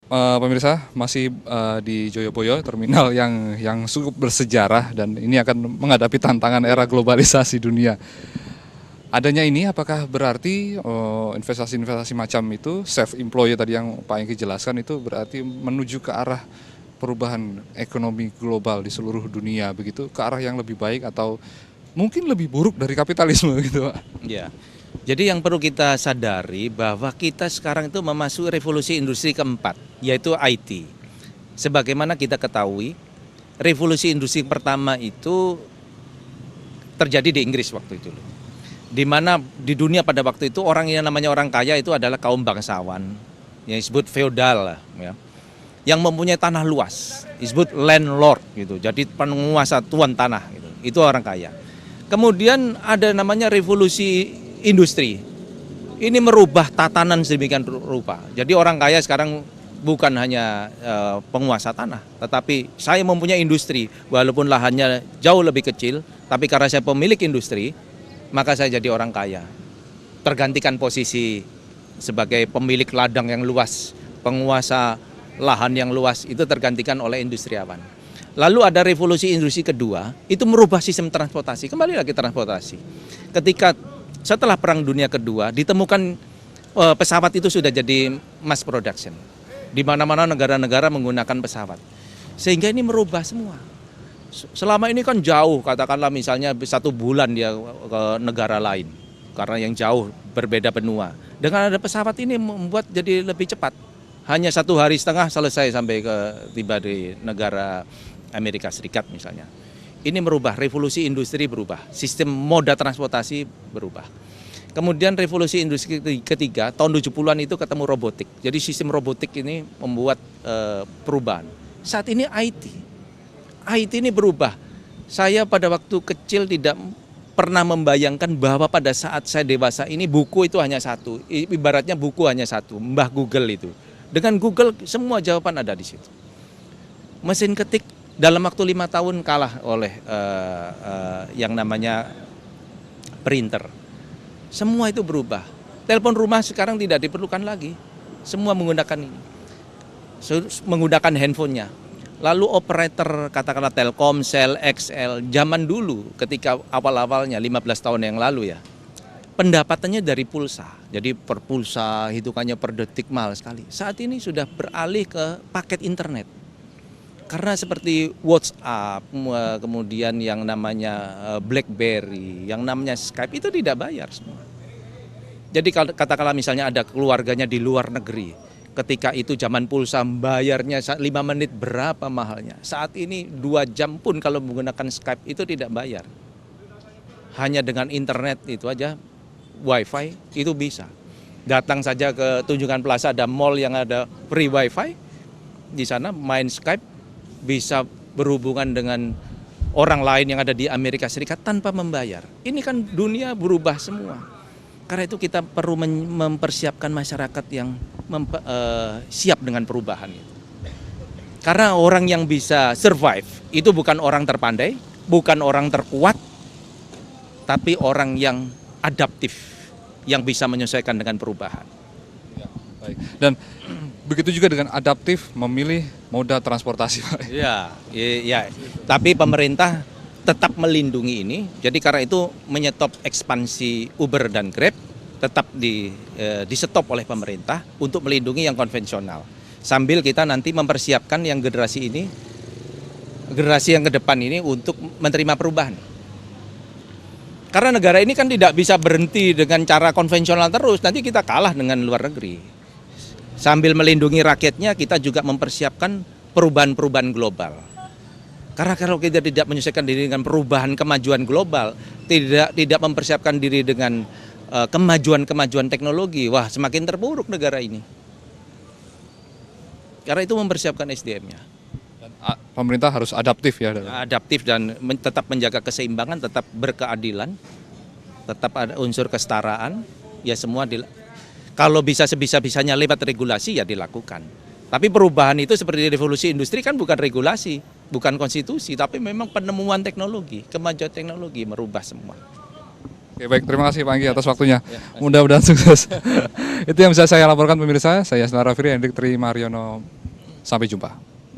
Pemirsa masih di Joyoboyo, terminal yang cukup bersejarah dan ini akan menghadapi tantangan era globalisasi dunia. Adanya ini apakah berarti investasi-investasi macam itu, self employed tadi yang Pak Engki jelaskan itu berarti menuju ke arah perubahan ekonomi global di seluruh dunia begitu, ke arah yang lebih baik atau mungkin lebih buruk dari kapitalisme gitu, Pak? Ya, jadi yang perlu kita sadari bahwa kita sekarang itu memasuki revolusi industri keempat, yaitu IT. Sebagaimana kita ketahui, revolusi industri pertama itu terjadi di Inggris waktu itu. Di mana di dunia pada waktu itu orang yang namanya orang kaya itu adalah kaum bangsawan, yang disebut feodal lah, ya. Yang mempunyai tanah luas, disebut landlord gitu. Jadi penguasa tuan tanah gitu. Itu orang kaya. Kemudian ada namanya revolusi industri. Ini merubah tatanan sedemikian rupa. Jadi orang kaya sekarang bukan hanya penguasa tanah, tetapi saya mempunyai industri. Walaupun lahannya jauh lebih kecil, tapi karena saya pemilik industri, maka saya jadi orang kaya. Tergantikan posisi sebagai pemilik ladang yang luas, penguasa lahan yang luas, itu tergantikan oleh industriawan. Lalu ada revolusi industri kedua, itu merubah sistem transportasi. Kembali lagi transportasi. Ketika setelah Perang Dunia Kedua ditemukan pesawat itu sudah jadi mass production. Di mana-mana negara-negara menggunakan pesawat. Sehingga ini merubah semua. Selama ini kan jauh, katakanlah misalnya 1 bulan dia ke negara lain. Karena yang jauh berbeda benua. Dengan ada pesawat ini membuat jadi lebih cepat. Hanya 1 hari setengah selesai sampai ke tiba di negara Amerika Serikat misalnya. Ini merubah, revolusi industri berubah, sistem moda transportasi berubah. Kemudian revolusi industri ketiga, tahun 70-an itu ketemu robotik. Jadi sistem robotik ini membuat perubahan. Saat ini IT. IT ini berubah. Saya pada waktu kecil tidak pernah membayangkan bahwa pada saat saya dewasa ini buku itu hanya satu. Ibaratnya buku hanya satu, Mbah Google itu. Dengan Google semua jawaban ada di situ. Mesin ketik dalam waktu 5 tahun kalah oleh yang namanya printer. Semua itu berubah. Telepon rumah sekarang tidak diperlukan lagi. Semua menggunakan ini. Menggunakan handphonenya. Lalu operator katakanlah Telkomsel, XL, zaman dulu ketika awal-awalnya 15 tahun yang lalu ya. Pendapatannya dari pulsa. Jadi per pulsa hitungannya per detik mahal sekali. Saat ini sudah beralih ke paket internet. Karena seperti WhatsApp, kemudian yang namanya BlackBerry, yang namanya Skype itu tidak bayar semua. Jadi katakanlah misalnya ada keluarganya di luar negeri. Ketika itu zaman pulsa bayarnya 5 menit berapa mahalnya. Saat ini 2 jam pun kalau menggunakan Skype itu tidak bayar. Hanya dengan internet itu aja. Wifi itu bisa. Datang saja ke Tunjungan Plaza ada mall yang ada free wifi. Di sana main Skype bisa berhubungan dengan orang lain yang ada di Amerika Serikat tanpa membayar. Ini kan dunia berubah semua. Karena itu kita perlu mempersiapkan masyarakat yang siap dengan perubahan itu. Karena orang yang bisa survive itu bukan orang terpandai, bukan orang terkuat, tapi orang yang adaptif, yang bisa menyesuaikan dengan perubahan. Ya, baik. Dan begitu juga dengan adaptif memilih moda transportasi, Pak. Ya. Tapi pemerintah tetap melindungi ini. Jadi karena itu menyetop ekspansi Uber dan Grab tetap di-stop oleh pemerintah untuk melindungi yang konvensional. Sambil kita nanti mempersiapkan yang generasi yang ke depan ini untuk menerima perubahan. Karena negara ini kan tidak bisa berhenti dengan cara konvensional terus, nanti kita kalah dengan luar negeri. Sambil melindungi rakyatnya, kita juga mempersiapkan perubahan-perubahan global. Karena kalau kita tidak menyesuaikan diri dengan perubahan kemajuan global, tidak mempersiapkan diri dengan kemajuan-kemajuan teknologi, wah semakin terpuruk negara ini. Karena itu mempersiapkan SDM-nya. Pemerintah harus adaptif ya. Adaptif dan tetap menjaga keseimbangan, tetap berkeadilan, tetap ada unsur kesetaraan, ya semua kalau bisa sebisa-bisanya lewat regulasi ya dilakukan. Tapi perubahan itu seperti revolusi industri kan bukan regulasi, bukan konstitusi, tapi memang penemuan teknologi, kemajuan teknologi merubah semua. Oke, baik, terima kasih Pak Engki atas waktunya. Mudah-mudahan sukses. Itu yang bisa saya laporkan pemirsa. Saya Senara Firi, Hendrik Tri Mariono. Sampai jumpa.